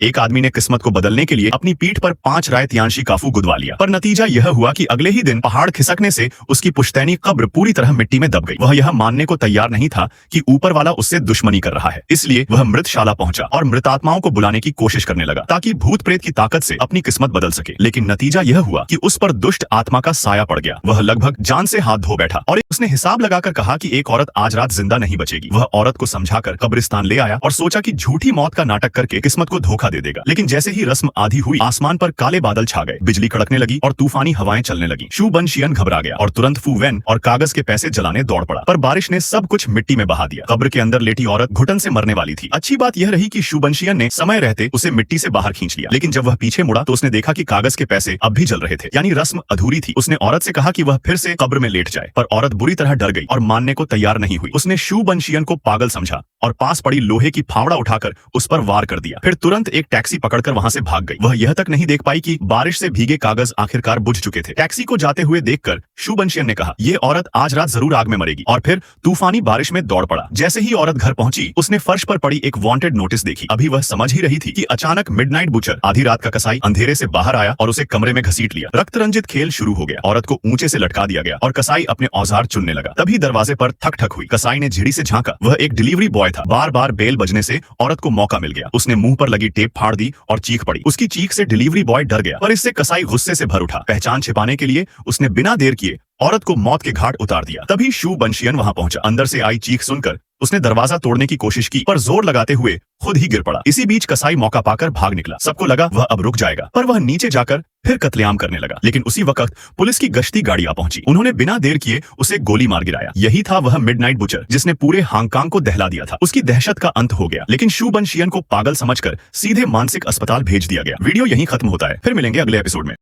एक आदमी ने किस्मत को बदलने के लिए अपनी पीठ पर 5 राय तियांशी काफू गुदवा लिया, पर नतीजा यह हुआ कि अगले ही दिन पहाड़ खिसकने से उसकी पुश्तैनी कब्र पूरी तरह मिट्टी में दब गई। वह यह मानने को तैयार नहीं था कि ऊपर वाला उससे दुश्मनी कर रहा है, इसलिए वह मृतशाला पहुंचा और मृतात्माओं को बुलाने की कोशिश करने लगा ताकि भूत प्रेत की ताकत से अपनी किस्मत बदल सके। लेकिन नतीजा यह हुआ कि उस पर दुष्ट आत्मा का साया पड़ गया। वह लगभग जान से हाथ धो बैठा और उसने हिसाब लगाकर कहा कि एक औरत आज रात जिंदा नहीं बचेगी। वह औरत को समझाकर कब्रिस्तान ले आया और सोचा कि झूठी मौत का नाटक करके किस्मत को धोखा दे देगा। लेकिन जैसे ही रस्म आधी हुई, आसमान पर काले बादल छा गए, बिजली कड़कने लगी और तूफानी हवाएं चलने लगी। शू बनशियन घबरा गया और तुरंत फू वेन और कागज के पैसे जलाने दौड़ पड़ा, पर बारिश ने सब कुछ मिट्टी में बहा दिया। कब्र के अंदर लेटी औरत घुटन से मरने वाली थी। अच्छी बात यह रही कि शू बनशियन ने समय रहते उसे मिट्टी से बाहर खींच लिया, लेकिन जब वह पीछे मुड़ा तो उसने देखा कि कागज के पैसे अब भी जल रहे थे, यानी रस्म अधूरी थी। उसने औरत से कहा कि वह फिर से कब्र में लेट जाए, पर औरत बुरी तरह डर गई और मानने को तैयार नहीं हुई। उसने शू बनशियन को पागल समझा और पास पड़ी लोहे की फावड़ा उठाकर उस पर वार कर दिया। फिर तुरंत एक टैक्सी पकड़कर वहां से भाग गई। वह यह तक नहीं देख पाई कि बारिश से भीगे कागज आखिरकार बुझ चुके थे। टैक्सी को जाते हुए देखकर शू बनशियन ने कहा, ये औरत आज रात जरूर आग में मरेगी, और फिर तूफानी बारिश में दौड़ पड़ा। जैसे ही औरत घर पहुंची, उसने फर्श पर पड़ी एक वांटेड नोटिस देखी। अभी वह समझ ही रही थी कि अचानक मिडनाइट बुचर, आधी रात का कसाई, अंधेरे से बाहर आया और उसे कमरे में घसीट लिया। रक्त रंजित खेल शुरू हो गया। औरत को ऊंचे से लटका दिया गया और कसाई अपने औजार चुनने लगा। तभी दरवाजे पर ठक ठक हुई। कसाई ने झिड़ी से झांका। वह एक डिलीवरी बॉय था। बार बार बेल बजने से औरत को मौका मिल गया। उसने मुंह पर लगी टेप फाड़ दी और चीख पड़ी। उसकी चीख से डिलीवरी बॉय डर गया, पर इससे कसाई गुस्से से भर उठा। पहचान छिपाने के लिए उसने बिना देर किए औरत को मौत के घाट उतार दिया। तभी शू बनशियन वहां पहुंचा। अंदर से आई चीख सुनकर उसने दरवाजा तोड़ने की कोशिश की, पर जोर लगाते हुए खुद ही गिर पड़ा। इसी बीच कसाई मौका पाकर भाग निकला। सबको लगा वह अब रुक जाएगा, पर वह नीचे जाकर फिर कत्लेआम करने लगा। लेकिन उसी वक्त पुलिस की गश्ती गाड़ी आ पहुंची। उन्होंने बिना देर किए उसे गोली मार गिराया। यही था वह मिडनाइट बुचर जिसने पूरे हांगकांग को दहला दिया था। उसकी दहशत का अंत हो गया, लेकिन शू बनशियन को पागल समझकर सीधे मानसिक अस्पताल भेज दिया गया। वीडियो यहीं खत्म होता है, फिर मिलेंगे अगले एपिसोड में।